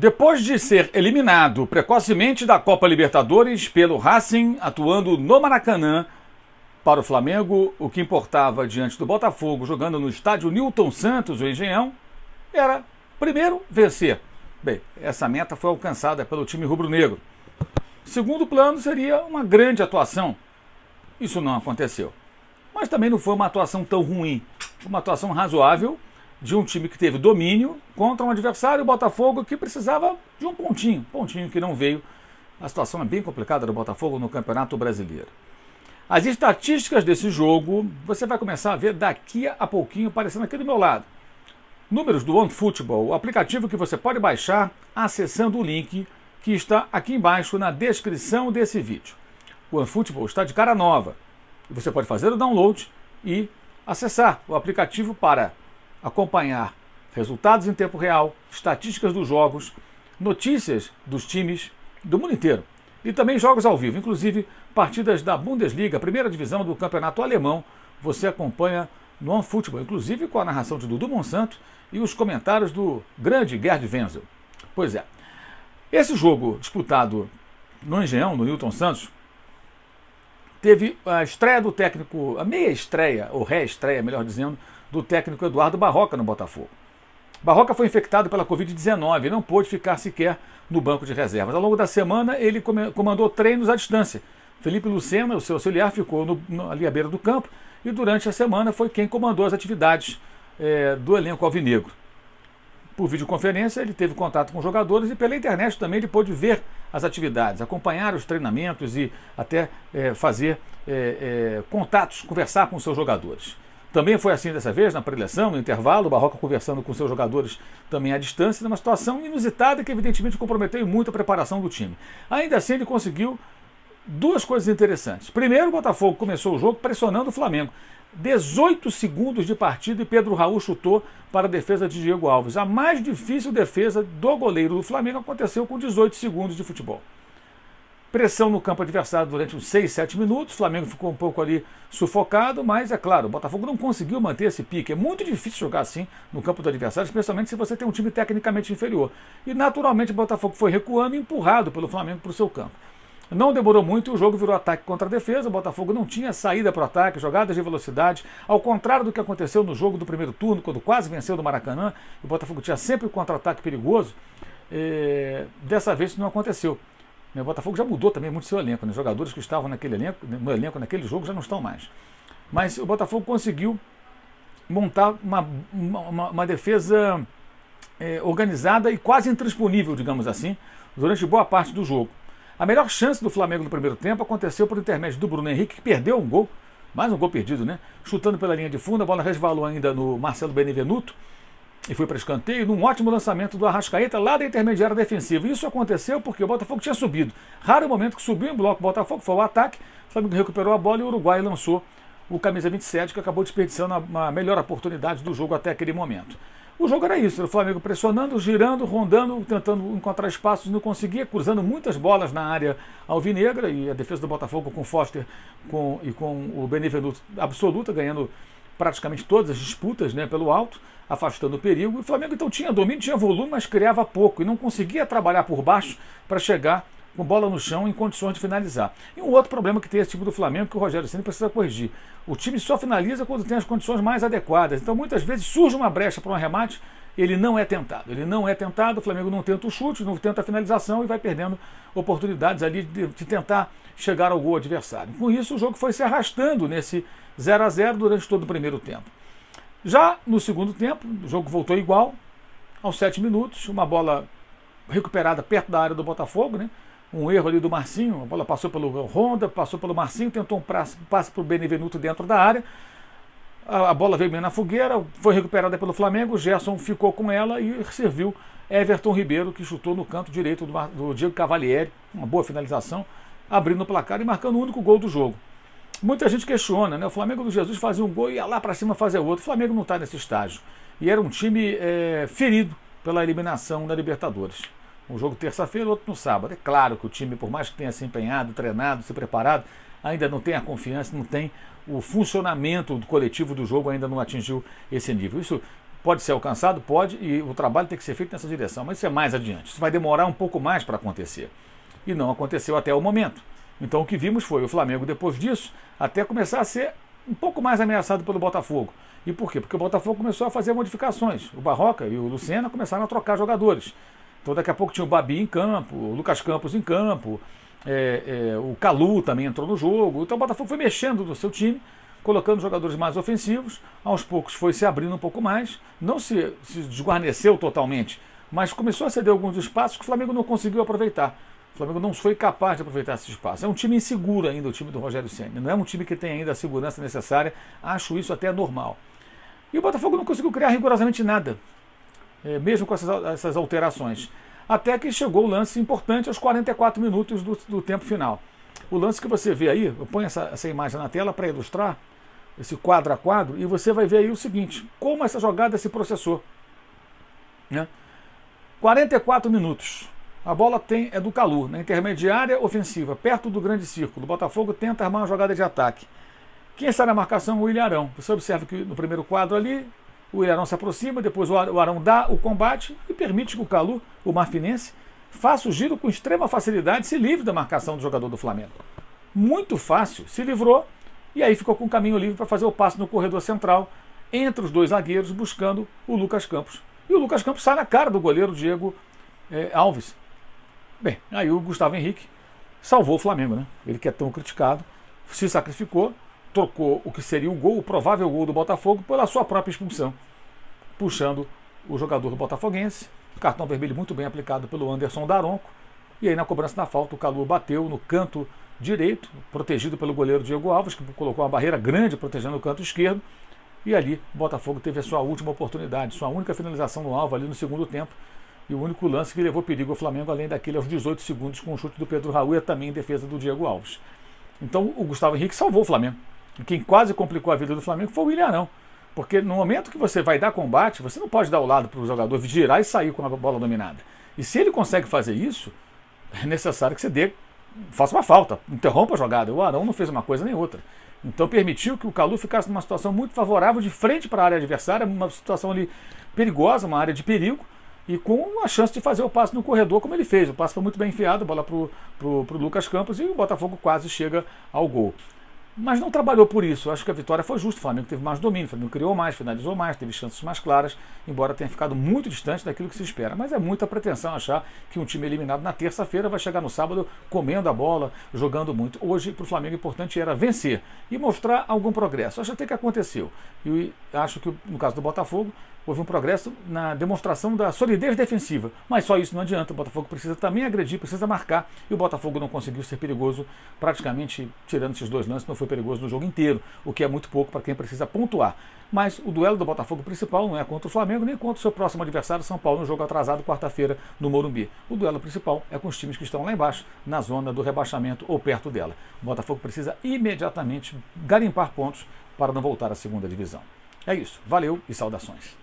Depois de ser eliminado precocemente da Copa Libertadores pelo Racing, atuando no Maracanã, para o Flamengo, o que importava diante do Botafogo, jogando no estádio Newton Santos, o Engenhão, era, primeiro, vencer. Bem, essa meta foi alcançada pelo time rubro-negro. Segundo plano seria uma grande atuação. Isso não aconteceu. Mas também não foi uma atuação tão ruim. Foi uma atuação razoável de um time que teve domínio contra um adversário, o Botafogo, que precisava de um pontinho que não veio. A situação é bem complicada do Botafogo no Campeonato Brasileiro. As estatísticas desse jogo você vai começar a ver daqui a pouquinho aparecendo aqui do meu lado. Números do OneFootball, o aplicativo que você pode baixar acessando o link que está aqui embaixo na descrição desse vídeo. O OneFootball está de cara nova. Você pode fazer o download e acessar o aplicativo para acompanhar resultados em tempo real, estatísticas dos jogos, notícias dos times do mundo inteiro. E também jogos ao vivo, inclusive partidas da Bundesliga, a primeira divisão do campeonato alemão, você acompanha no OneFootball, inclusive com a narração de Dudu Monsanto e os comentários do grande Gerd Wenzel. Pois é, esse jogo disputado no Engenhão, no Newton Santos, teve a estreia do técnico, a meia estreia, ou reestreia, melhor dizendo, do técnico Eduardo Barroca no Botafogo. Barroca foi infectado pela Covid-19 e não pôde ficar sequer no banco de reservas. Ao longo da semana, ele comandou treinos à distância. Felipe Lucena, o seu auxiliar, ficou ali à beira do campo e durante a semana foi quem comandou as atividades do elenco alvinegro. Por videoconferência, ele teve contato com os jogadores e pela internet também ele pôde ver as atividades, acompanhar os treinamentos e até fazer contatos, conversar com os seus jogadores. Também foi assim dessa vez, na preleção, no intervalo, o Barroca conversando com seus jogadores também à distância, numa situação inusitada que evidentemente comprometeu muito a preparação do time. Ainda assim, ele conseguiu duas coisas interessantes. Primeiro, o Botafogo começou o jogo pressionando o Flamengo. 18 segundos de partida e Pedro Raul chutou para a defesa de Diego Alves. A mais difícil defesa do goleiro do Flamengo aconteceu com 18 segundos de futebol. Pressão no campo adversário durante uns 6, 7 minutos, o Flamengo ficou um pouco ali sufocado, mas é claro, o Botafogo não conseguiu manter esse pique. É muito difícil jogar assim no campo do adversário, especialmente se você tem um time tecnicamente inferior. E naturalmente o Botafogo foi recuando e empurrado pelo Flamengo para o seu campo. Não demorou muito e o jogo virou ataque contra a defesa. O Botafogo não tinha saída para o ataque, jogadas de velocidade. Ao contrário do que aconteceu no jogo do primeiro turno, quando quase venceu do Maracanã, o Botafogo tinha sempre um contra-ataque perigoso. Dessa vez isso não aconteceu. O Botafogo já mudou também muito seu elenco. Os jogadores que estavam no elenco naquele jogo já não estão mais. Mas o Botafogo conseguiu montar uma defesa organizada e quase intransponível, digamos assim, durante boa parte do jogo. A melhor chance do Flamengo no primeiro tempo aconteceu por intermédio do Bruno Henrique, que perdeu um gol, mais um gol perdido, né? Chutando pela linha de fundo, a bola resvalou ainda no Marcelo Benevenuto e foi para escanteio, num ótimo lançamento do Arrascaeta lá da intermediária defensiva. Isso aconteceu porque o Botafogo tinha subido. Raro momento que subiu em bloco o Botafogo, foi o ataque, o Flamengo recuperou a bola e o Uruguai lançou o camisa 27, que acabou desperdiçando a melhor oportunidade do jogo até aquele momento. O jogo era isso, o Flamengo pressionando, girando, rondando, tentando encontrar espaços, não conseguia, cruzando muitas bolas na área alvinegra, e a defesa do Botafogo com o Foster e com o Benevenuto absoluta, ganhando praticamente todas as disputas, né, pelo alto, afastando o perigo. E o Flamengo então tinha domínio, tinha volume, mas criava pouco e não conseguia trabalhar por baixo para chegar com bola no chão em condições de finalizar. E um outro problema que tem esse time do Flamengo que o Rogério Ceni precisa corrigir. O time só finaliza quando tem as condições mais adequadas. Então muitas vezes surge uma brecha para um arremate, ele não é tentado. O Flamengo não tenta o chute, não tenta a finalização e vai perdendo oportunidades ali de tentar chegar ao gol adversário. Com isso o jogo foi se arrastando nesse 0-0 durante todo o primeiro tempo. Já no segundo tempo, o jogo voltou igual, aos 7 minutos, uma bola recuperada perto da área do Botafogo, né? Um erro ali do Marcinho, a bola passou pelo Honda, passou pelo Marcinho, tentou um passe para o Benevenuto dentro da área, a bola veio bem na fogueira, foi recuperada pelo Flamengo, o Gerson ficou com ela e serviu Everton Ribeiro, que chutou no canto direito do Diego Cavalieri, uma boa finalização, abrindo o placar e marcando o único gol do jogo. Muita gente questiona, né? O Flamengo do Jesus fazia um gol e ia lá para cima fazer outro. O Flamengo não está nesse estágio. E era um time ferido pela eliminação da Libertadores. Um jogo terça-feira, outro no sábado. É claro que o time, por mais que tenha se empenhado, treinado, se preparado, ainda não tem a confiança, não tem o funcionamento do coletivo do jogo, ainda não atingiu esse nível. Isso Pode ser alcançado? Pode, e o trabalho tem que ser feito nessa direção, mas isso é mais adiante. Isso vai demorar um pouco mais para acontecer. E não aconteceu até o momento. Então o que vimos foi o Flamengo, depois disso, até começar a ser um pouco mais ameaçado pelo Botafogo. E por quê? Porque o Botafogo começou a fazer modificações. O Barroca e o Lucena começaram a trocar jogadores. Então daqui a pouco tinha o Babi em campo, o Lucas Campos em campo, o Calu também entrou no jogo. Então o Botafogo foi mexendo no seu time, colocando jogadores mais ofensivos. Aos poucos foi se abrindo um pouco mais. Não se desguarneceu totalmente, mas começou a ceder alguns espaços que o Flamengo não conseguiu aproveitar. O Flamengo não foi capaz de aproveitar esse espaço. É um time inseguro ainda, o time do Rogério Ceni. Não é um time que tem ainda a segurança necessária. Acho isso até normal. E o Botafogo não conseguiu criar rigorosamente nada, mesmo com essas alterações. Até que chegou o lance importante aos 44 minutos do tempo final. O lance que você vê aí, eu ponho essa imagem na tela para ilustrar, esse quadro a quadro, e você vai ver aí o seguinte, como essa jogada se processou. Né? 44 minutos. A bola é do Calu, na intermediária ofensiva, perto do grande círculo. O Botafogo tenta armar uma jogada de ataque. Quem está na marcação? O Ilharão. Você observa que no primeiro quadro ali, o Ilharão se aproxima, depois o Arão dá o combate e permite que o Calu, o marfinense, faça o giro com extrema facilidade, se livre da marcação do jogador do Flamengo. Muito fácil, se livrou e aí ficou com o caminho livre para fazer o passe no corredor central, entre os dois zagueiros, buscando o Lucas Campos. E o Lucas Campos sai na cara do goleiro Diego Alves. Bem, aí o Gustavo Henrique salvou o Flamengo, né? Ele que é tão criticado, se sacrificou, trocou o que seria o gol, o provável gol do Botafogo, pela sua própria expulsão, puxando o jogador botafoguense, cartão vermelho muito bem aplicado pelo Anderson Daronco, e aí na cobrança da falta o Calu bateu no canto direito, protegido pelo goleiro Diego Alves, que colocou uma barreira grande protegendo o canto esquerdo, e ali o Botafogo teve a sua última oportunidade, sua única finalização no alvo ali no segundo tempo, e o único lance que levou perigo ao Flamengo, além daquele aos 18 segundos com o chute do Pedro Raul e também em defesa do Diego Alves. Então o Gustavo Henrique salvou o Flamengo. E quem quase complicou a vida do Flamengo foi o Ilharão. Porque no momento que você vai dar combate, você não pode dar o lado para o jogador girar e sair com a bola dominada. E se ele consegue fazer isso, é necessário que você faça uma falta, interrompa a jogada. O Arão não fez uma coisa nem outra. Então permitiu que o Calu ficasse numa situação muito favorável, de frente para a área adversária, uma situação ali perigosa, uma área de perigo, e com a chance de fazer o passe no corredor como ele fez. O passe foi muito bem enfiado, a bola para o Lucas Campos, e o Botafogo quase chega ao gol. Mas não trabalhou por isso. Acho que a vitória foi justa. O Flamengo teve mais domínio, o Flamengo criou mais, finalizou mais, teve chances mais claras, embora tenha ficado muito distante daquilo que se espera. Mas é muita pretensão achar que um time eliminado na terça-feira vai chegar no sábado comendo a bola, jogando muito. Hoje, para o Flamengo, o importante era vencer e mostrar algum progresso. Acho até que aconteceu. E acho que, no caso do Botafogo, houve um progresso na demonstração da solidez defensiva. Mas só isso não adianta. O Botafogo precisa também agredir, precisa marcar. E o Botafogo não conseguiu ser perigoso, praticamente tirando esses dois lances, não foi perigoso no jogo inteiro, o que é muito pouco para quem precisa pontuar. Mas o duelo do Botafogo principal não é contra o Flamengo, nem contra o seu próximo adversário, São Paulo, no jogo atrasado, quarta-feira, no Morumbi. O duelo principal é com os times que estão lá embaixo, na zona do rebaixamento ou perto dela. O Botafogo precisa imediatamente garimpar pontos para não voltar à segunda divisão. É isso. Valeu e saudações.